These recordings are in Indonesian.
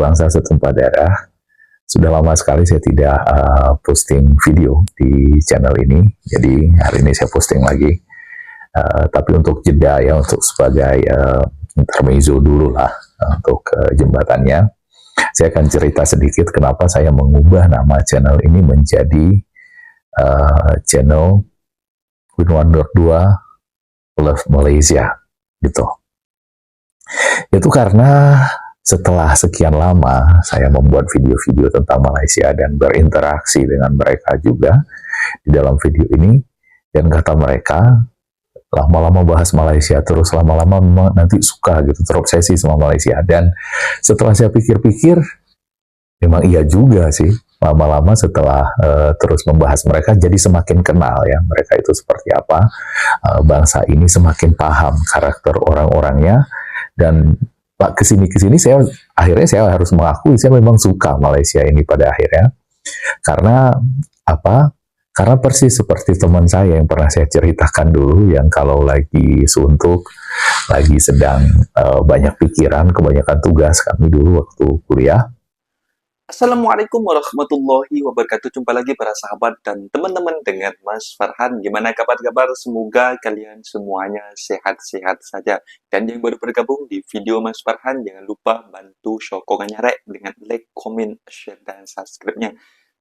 bangsa setumpah darah. Sudah lama sekali saya tidak posting video di channel ini, jadi hari ini saya posting lagi. Tapi untuk jeda ya, untuk sebagai intermezzo dulu lah untuk jembatannya. Saya akan cerita sedikit kenapa saya mengubah nama channel ini menjadi channel Win1.2 Love Malaysia gitu. Itu karena setelah sekian lama saya membuat video-video tentang Malaysia dan berinteraksi dengan mereka juga di dalam video ini, dan kata mereka lama-lama bahas Malaysia terus, lama-lama memang nanti suka gitu, terobsesi sama Malaysia. Dan setelah saya pikir-pikir, memang iya juga sih, lama-lama setelah terus membahas mereka, jadi semakin kenal ya mereka itu seperti apa, bangsa ini semakin paham karakter orang-orangnya. Dan kesini saya harus mengakui saya memang suka Malaysia ini pada akhirnya. Karena apa? Karena persis seperti teman saya yang pernah saya ceritakan dulu, yang kalau lagi suntuk, lagi sedang banyak pikiran, kebanyakan tugas, kami dulu waktu kuliah. Assalamualaikum warahmatullahi wabarakatuh. Jumpa lagi para sahabat dan teman-teman dengan Mas Farhan. Gimana kabar-kabar? Semoga kalian semuanya sehat-sehat saja. Dan yang baru bergabung di video Mas Farhan, jangan lupa bantu sokongannya dengan like, comment, share, dan subscribe-nya.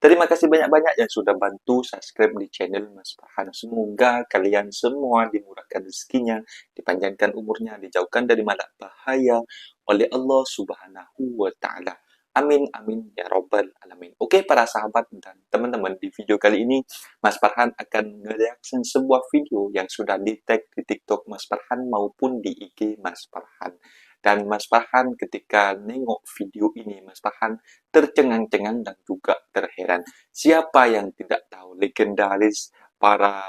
Terima kasih banyak-banyak yang sudah bantu subscribe di channel Mas Farhan. Semoga kalian semua dimurahkan rezekinya, dipanjangkan umurnya, dijauhkan dari malapetaka oleh Allah Subhanahu wa Ta'ala. Amin, amin, ya robbal alamin. Oke, para sahabat dan teman-teman, di video kali ini Mas Farhan akan nge-reaction sebuah video yang sudah di-tag di TikTok Mas Farhan maupun di IG Mas Farhan. Dan Mas Farhan ketika nengok video ini, Mas Farhan tercengang-cengang dan juga terheran. Siapa yang tidak tahu legendaris para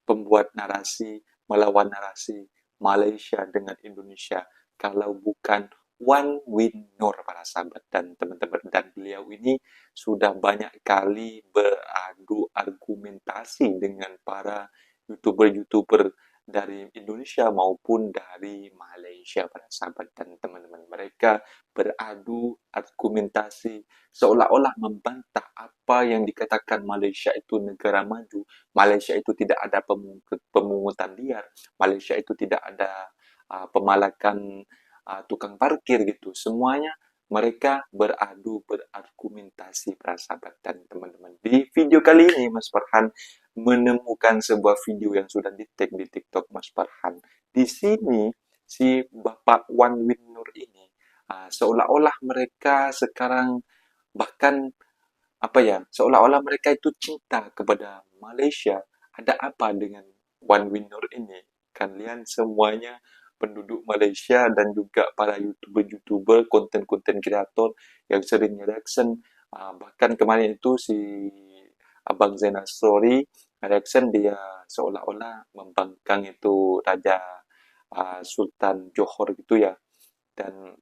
pembuat narasi, melawan narasi Malaysia dengan Indonesia, kalau bukan Wan Win Nur, para sahabat dan teman-teman. Dan beliau ini sudah banyak kali beradu argumentasi dengan para YouTuber-YouTuber dari Indonesia maupun dari Malaysia, para sahabat dan teman-teman. Mereka beradu argumentasi seolah-olah membantah apa yang dikatakan Malaysia itu negara maju, Malaysia itu tidak ada pemungutan liar, Malaysia itu tidak ada pemalakan tukang parkir gitu. Semuanya mereka berargumentasi, para sahabat dan teman-teman. Di video kali ini Mas Farhan menemukan sebuah video yang sudah di-tag di TikTok Mas Farhan. Di sini si Bapak Wan Win Nur ini seolah-olah mereka sekarang bahkan seolah-olah mereka itu cinta kepada Malaysia. Ada apa dengan Wan Win Nur ini? Kalian semuanya penduduk Malaysia dan juga para YouTuber, konten-konten kreator yang sering reaction. Bahkan kemarin itu si Abang Zainal Story reaction, dia seolah-olah membangkang itu Raja Sultan Johor gitu ya. Dan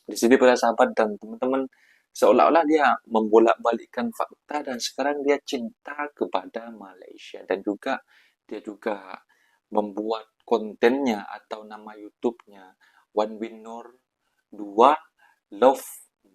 di sini para sahabat dan teman-teman, seolah-olah dia membolak-balikkan fakta dan sekarang dia cinta kepada Malaysia. Dan juga dia juga membuat kontennya atau nama YouTube-nya Wan Win Nur 2 Love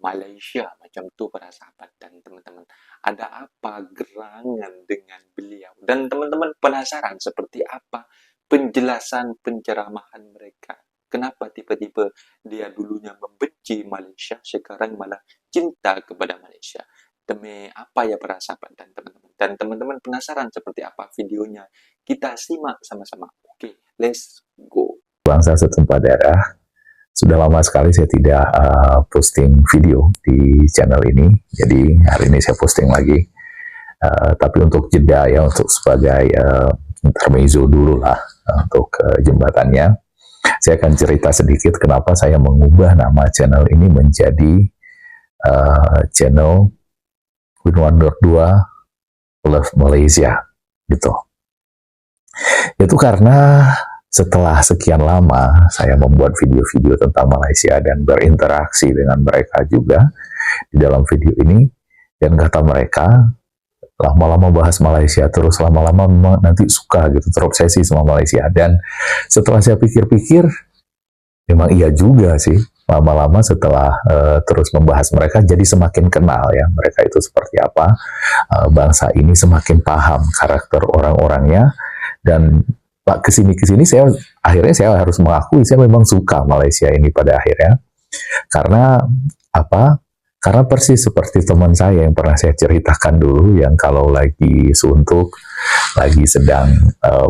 Malaysia, macam tu para sahabat dan teman-teman. Ada apa gerangan dengan beliau? Dan teman-teman penasaran seperti apa penjelasan penceramahan mereka? Kenapa tiba-tiba dia dulunya membenci Malaysia, sekarang malah cinta kepada Malaysia? Demi apa ya para sahabat dan teman-teman? Dan teman-teman penasaran seperti apa videonya? Kita simak sama-sama. Oke, let's go. Bangsa setumpah darah. Sudah lama sekali saya tidak posting video di channel ini, jadi hari ini saya posting lagi. Tapi untuk jeda ya, untuk sebagai intermezzo dulu lah untuk jembatannya. Saya akan cerita sedikit kenapa saya mengubah nama channel ini menjadi channel Win1.2 Love Malaysia gitu. Itu karena setelah sekian lama saya membuat video-video tentang Malaysia dan berinteraksi dengan mereka juga di dalam video ini, dan kata mereka lama-lama bahas Malaysia terus, lama-lama memang nanti suka gitu, terobsesi sama Malaysia. Dan setelah saya pikir-pikir, memang iya juga sih, lama-lama setelah terus membahas mereka, jadi semakin kenal ya mereka itu seperti apa. Bangsa ini semakin paham karakter orang-orangnya, dan kesini saya akhirnya saya harus mengakui saya memang suka Malaysia ini pada akhirnya. Karena apa? Karena persis seperti teman saya yang pernah saya ceritakan dulu, yang kalau lagi suntuk, lagi sedang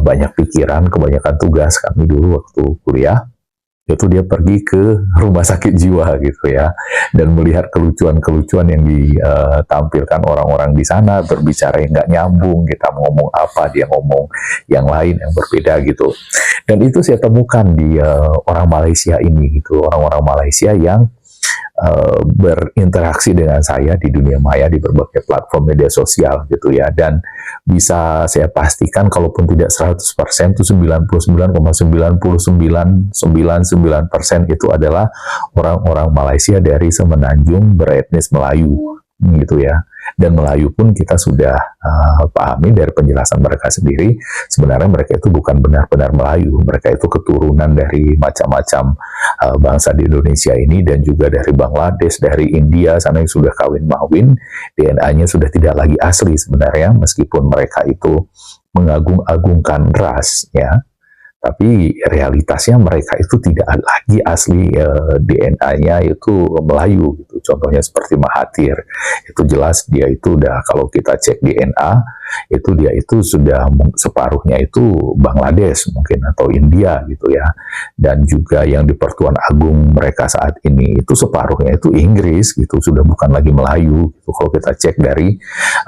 banyak pikiran, kebanyakan tugas, kami dulu waktu kuliah, itu dia pergi ke rumah sakit jiwa gitu ya, dan melihat kelucuan-kelucuan yang ditampilkan orang-orang di sana, berbicara yang nggak nyambung, kita ngomong apa, dia ngomong yang lain yang berbeda gitu. Dan itu saya temukan di orang Malaysia ini gitu, orang-orang Malaysia yang berinteraksi dengan saya di dunia maya di berbagai platform media sosial gitu ya, dan bisa saya pastikan kalaupun tidak 100% itu 99,9999% itu adalah orang-orang Malaysia dari semenanjung beretnis Melayu gitu ya. Dan Melayu pun kita sudah pahami dari penjelasan mereka sendiri, sebenarnya mereka itu bukan benar-benar Melayu, mereka itu keturunan dari macam-macam bangsa di Indonesia ini, dan juga dari Bangladesh, dari India sana yang sudah kawin-mawin, DNA-nya sudah tidak lagi asli sebenarnya, meskipun mereka itu mengagung-agungkan ras ya. Tapi realitasnya mereka itu tidak lagi asli DNA-nya itu Melayu gitu. Contohnya seperti Mahathir, itu jelas dia itu udah, kalau kita cek DNA itu dia itu sudah separuhnya itu Bangladesh mungkin atau India gitu ya. Dan juga yang di Pertuan Agung mereka saat ini itu separuhnya itu Inggris gitu, sudah bukan lagi Melayu gitu kalau kita cek dari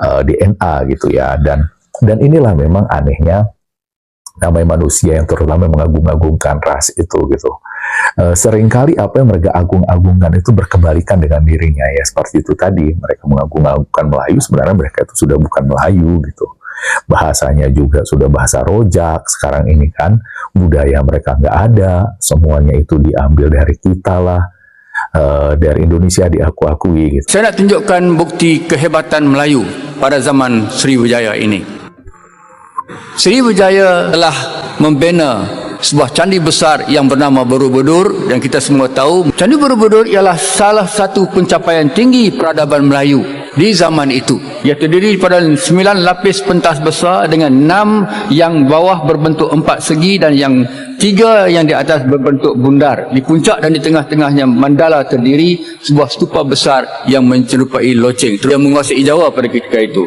DNA gitu ya. Dan inilah memang anehnya namanya manusia yang terutama mengagung-agungkan ras itu gitu. Seringkali apa yang mereka agung-agungkan itu berkebalikan dengan dirinya ya, seperti itu tadi, mereka mengagung-agungkan Melayu, sebenarnya mereka itu sudah bukan Melayu gitu. Bahasanya juga sudah bahasa rojak sekarang ini kan, budaya mereka nggak ada, semuanya itu diambil dari kita lah, dari Indonesia diaku-akui gitu. Saya nak tunjukkan bukti kehebatan Melayu pada zaman Sriwijaya ini. Sriwijaya telah membina sebuah candi besar yang bernama Borobudur, dan kita semua tahu Candi Borobudur ialah salah satu pencapaian tinggi peradaban Melayu di zaman itu. Ia terdiri pada 9 lapis pentas besar dengan 6 yang bawah berbentuk 4 segi dan yang 3 yang di atas berbentuk bundar. Di puncak dan di tengah-tengahnya mandala terdiri sebuah stupa besar yang menyerupai loceng yang menguasai Jawa pada ketika itu.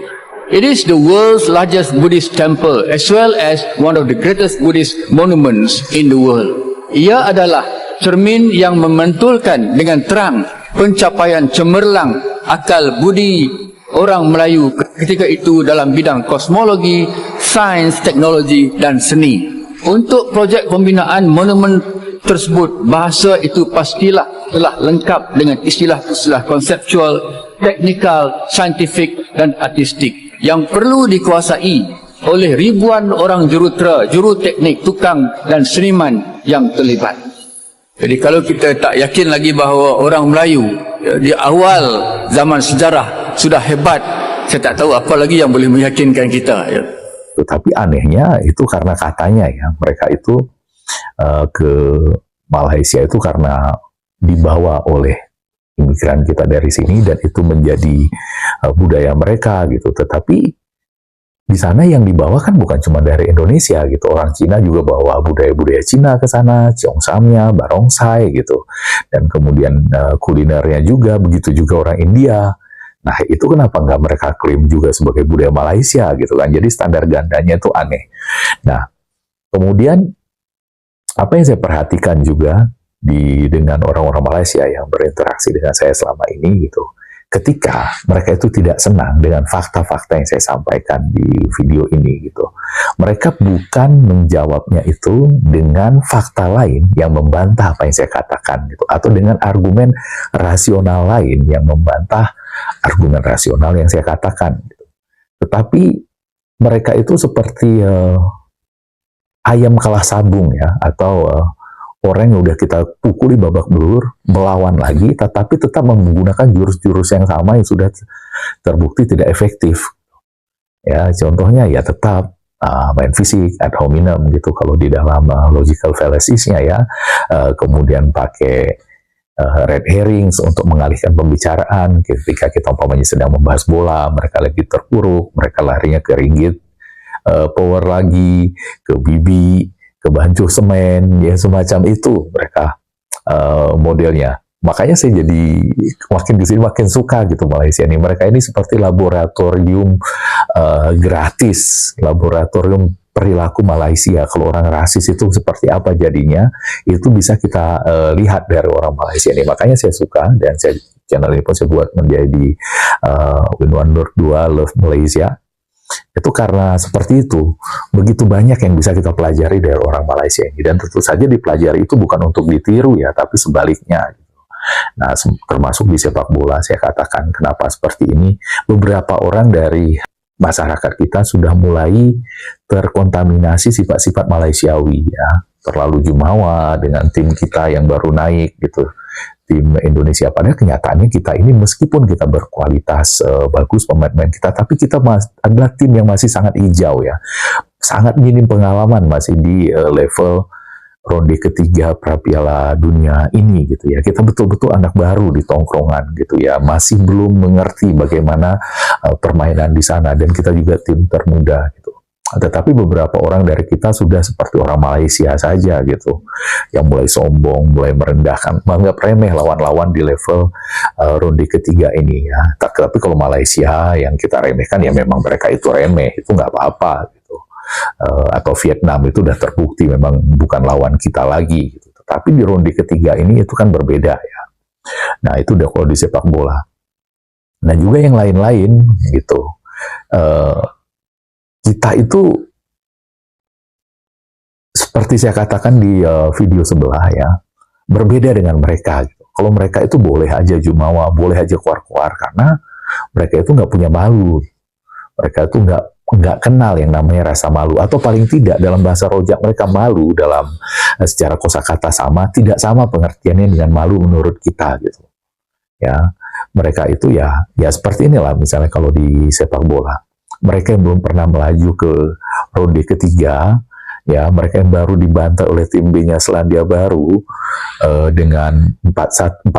It is the world's largest Buddhist temple as well as one of the greatest Buddhist monuments in the world. Ia adalah cermin yang memantulkan dengan terang pencapaian cemerlang akal budi orang Melayu ketika itu dalam bidang kosmologi, sains, teknologi dan seni. Untuk projek pembinaan monumen tersebut, bahasa itu pastilah telah lengkap dengan istilah-istilah konseptual, teknikal, saintifik dan artistik yang perlu dikuasai oleh ribuan orang jurutera, juru teknik, tukang dan seniman yang terlibat. Jadi kalau kita tak yakin lagi bahawa orang Melayu di awal zaman sejarah sudah hebat, saya tak tahu apa lagi yang boleh meyakinkan kita ya. Tapi anehnya itu karena katanya ya, mereka itu ke Malaysia itu karena dibawa oleh imigran kita dari sini, dan itu menjadi budaya mereka gitu. Tetapi di sana yang dibawa kan bukan cuma dari Indonesia gitu, orang Cina juga bawa budaya-budaya Cina ke sana, Cheongsam-nya, barongsai gitu, dan kemudian kulinernya juga begitu, juga orang India. Nah itu kenapa nggak mereka klaim juga sebagai budaya Malaysia gitu kan? Jadi standar gandanya itu aneh. Nah kemudian apa yang saya perhatikan juga dengan orang-orang Malaysia yang berinteraksi dengan saya selama ini gitu, ketika mereka itu tidak senang dengan fakta-fakta yang saya sampaikan di video ini gitu, mereka bukan menjawabnya itu dengan fakta lain yang membantah apa yang saya katakan gitu, atau dengan argumen rasional lain yang membantah argumen rasional yang saya katakan gitu. Tetapi mereka itu seperti ayam kalah sabung ya, atau orang yang udah kita pukuli babak belur, melawan lagi, tetapi tetap menggunakan jurus-jurus yang sama yang sudah terbukti tidak efektif. Ya, contohnya ya tetap main fisik ad hominem gitu kalau di dalam logical fallacies-nya ya, kemudian pakai red herrings untuk mengalihkan pembicaraan. Ketika kita umpamanya sedang membahas bola, mereka lagi terpuruk, mereka larinya ke ringgit, power lagi, ke bibi, ke bancuh semen, ya semacam itu mereka modelnya. Makanya saya jadi makin kesini makin suka gitu Malaysia ini. Mereka ini seperti laboratorium gratis, laboratorium perilaku Malaysia. Kalau orang rasis itu seperti apa jadinya, itu bisa kita lihat dari orang Malaysia ini. Makanya saya suka, dan channel ini pun saya buat menjadi Win1 2 Love Malaysia. Itu karena seperti itu, begitu banyak yang bisa kita pelajari dari orang Malaysia ini. Dan tentu saja dipelajari itu bukan untuk ditiru ya, tapi sebaliknya. Nah, termasuk di sepak bola, saya katakan kenapa seperti ini. Beberapa orang dari masyarakat kita sudah mulai terkontaminasi sifat-sifat Malaysiawi ya, terlalu jumawa dengan tim kita yang baru naik gitu, tim Indonesia. Padahal kenyataannya kita ini meskipun kita berkualitas bagus pemain-pemain kita, tapi kita adalah tim yang masih sangat hijau ya, sangat minim pengalaman, masih di level ronde ketiga Piala Dunia ini gitu ya. Kita betul-betul anak baru di tongkrongan gitu ya, masih belum mengerti bagaimana permainan di sana, dan kita juga tim termuda gitu. Tetapi beberapa orang dari kita sudah seperti orang Malaysia saja gitu, yang mulai sombong, mulai merendahkan, menganggap remeh lawan-lawan di level ronde ketiga ini ya. Tapi kalau Malaysia yang kita remehkan ya memang mereka itu remeh, itu nggak apa-apa gitu. Atau Vietnam itu udah terbukti memang bukan lawan kita lagi gitu. Tapi di ronde ketiga ini itu kan berbeda ya. Nah itu udah kalau di sepak bola. Nah juga yang lain-lain gitu. Kita itu seperti saya katakan di video sebelah ya, berbeda dengan mereka gitu. Kalau mereka itu boleh aja jumawa, boleh aja keluar-keluar, karena mereka itu nggak punya malu. Mereka itu nggak kenal yang namanya rasa malu, atau paling tidak dalam bahasa rojak mereka malu dalam secara kosakata sama, tidak sama pengertiannya dengan malu menurut kita gitu. Ya, mereka itu ya seperti inilah misalnya kalau di sepak bola. Mereka yang belum pernah melaju ke ronde ketiga, ya mereka yang baru dibantai oleh tim B-nya Selandia Baru dengan 4-0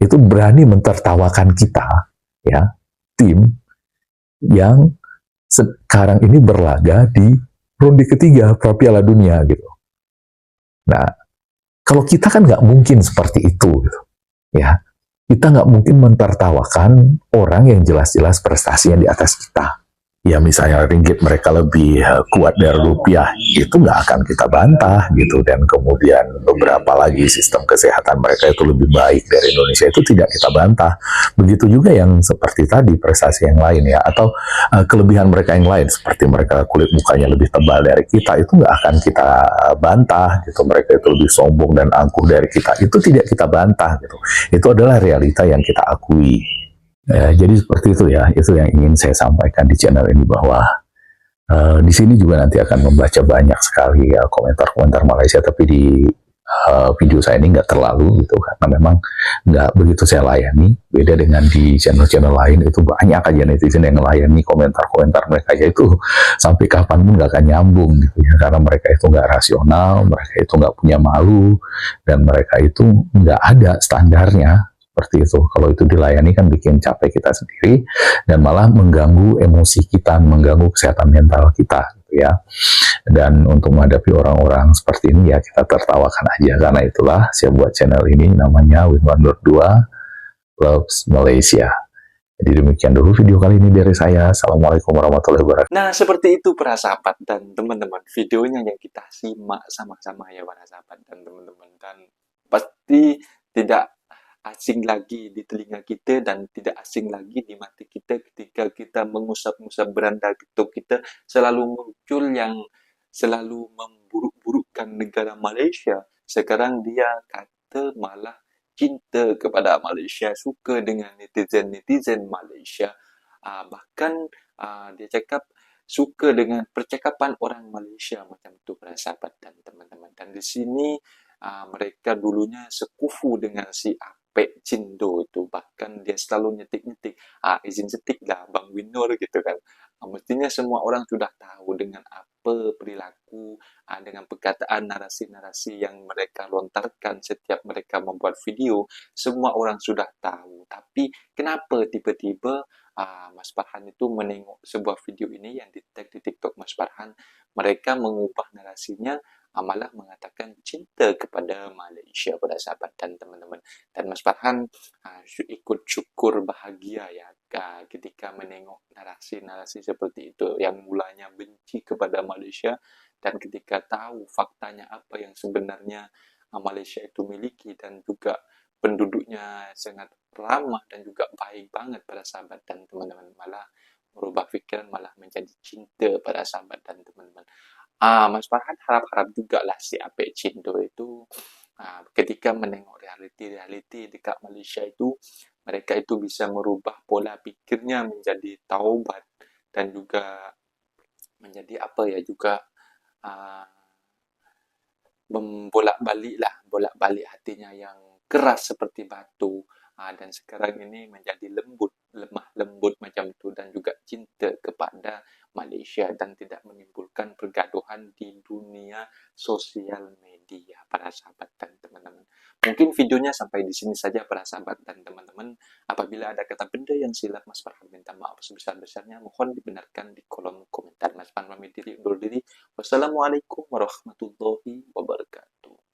itu berani mentertawakan kita, ya, tim yang sekarang ini berlaga di ronde ketiga Piala Dunia gitu. Nah, kalau kita kan nggak mungkin seperti itu gitu, ya. Kita nggak mungkin mentertawakan orang yang jelas-jelas prestasinya di atas kita. Ya misalnya ringgit mereka lebih kuat dari rupiah, itu nggak akan kita bantah gitu. Dan kemudian beberapa lagi sistem kesehatan mereka itu lebih baik dari Indonesia, itu tidak kita bantah. Begitu juga yang seperti tadi prestasi yang lain ya, atau kelebihan mereka yang lain seperti mereka kulit mukanya lebih tebal dari kita, itu nggak akan kita bantah gitu. Mereka itu lebih sombong dan angkuh dari kita, itu tidak kita bantah gitu. Itu adalah realita yang kita akui. Ya, jadi seperti itu ya, itu yang ingin saya sampaikan di channel ini, bahwa di sini juga nanti akan membaca banyak sekali ya komentar-komentar Malaysia, tapi di video saya ini nggak terlalu gitu, karena memang nggak begitu saya layani. Beda dengan di channel-channel lain, itu banyak aja netizen yang melayani komentar-komentar mereka, yaitu sampai kapanpun nggak akan nyambung gitu ya, karena mereka itu nggak rasional, mereka itu nggak punya malu, dan mereka itu nggak ada standarnya. Seperti itu. Kalau itu dilayani kan bikin capek kita sendiri, dan malah mengganggu emosi kita, mengganggu kesehatan mental kita gitu ya. Dan untuk menghadapi orang-orang seperti ini ya kita tertawakan aja. Karena itulah saya buat channel ini, namanya Win1 2 Loves Malaysia. Jadi demikian dulu video kali ini dari saya. Assalamualaikum warahmatullahi wabarakatuh. Nah, seperti itu para sahabat dan teman-teman, videonya yang kita simak sama-sama ya para sahabat dan teman-teman. Dan pasti tidak asing lagi di telinga kita, dan tidak asing lagi di mata kita ketika kita mengusap-ngusap beranda getuk kita, selalu muncul yang selalu memburuk-burukkan negara Malaysia. Sekarang dia kata malah cinta kepada Malaysia, suka dengan netizen-netizen Malaysia. Bahkan dia cakap suka dengan percakapan orang Malaysia, macam itu para sahabat dan teman-teman. Dan di sini mereka dulunya sekufu dengan si Apek Cindo itu, bahkan dia selalu izin setik lah Bang Winur gitu kan. Mestinya semua orang sudah tahu dengan apa perilaku, dengan perkataan narasi-narasi yang mereka lontarkan setiap mereka membuat video, semua orang sudah tahu. Tapi kenapa tiba-tiba Mas Farhan itu menengok sebuah video ini yang di-tag di TikTok Mas Farhan, mereka mengubah narasinya, malah mengatakan cinta kepada Malaysia pada sahabat dan teman-teman. Dan Mas Farhan ikut syukur bahagia ya ketika menengok narasi-narasi seperti itu yang mulanya benci kepada Malaysia, dan ketika tahu faktanya apa yang sebenarnya Malaysia itu miliki, dan juga penduduknya sangat ramah dan juga baik banget pada sahabat dan teman-teman, malah merubah pikiran, malah menjadi cinta pada sahabat dan teman-teman. Mas Farhan harap-harap juga lah si Apek Cindo itu ketika menengok realiti-realiti dekat Malaysia itu, mereka itu bisa merubah pola pikirnya menjadi taubat, dan juga menjadi apa ya, juga bolak-balik hatinya yang keras seperti batu, dan sekarang ini menjadi lemah lembut macam itu, dan juga cinta kepada Malaysia dan tidak menimbulkan pergaduhan di dunia sosial media para sahabat dan teman-teman. Mungkin videonya sampai di sini saja para sahabat dan teman-teman. Apabila ada kata benda yang silap, Mas Farhan minta maaf sebesar-besarnya, mohon dibenarkan di kolom komentar. Mas Farhan pamit diri undur diri. Wassalamualaikum warahmatullahi wabarakatuh.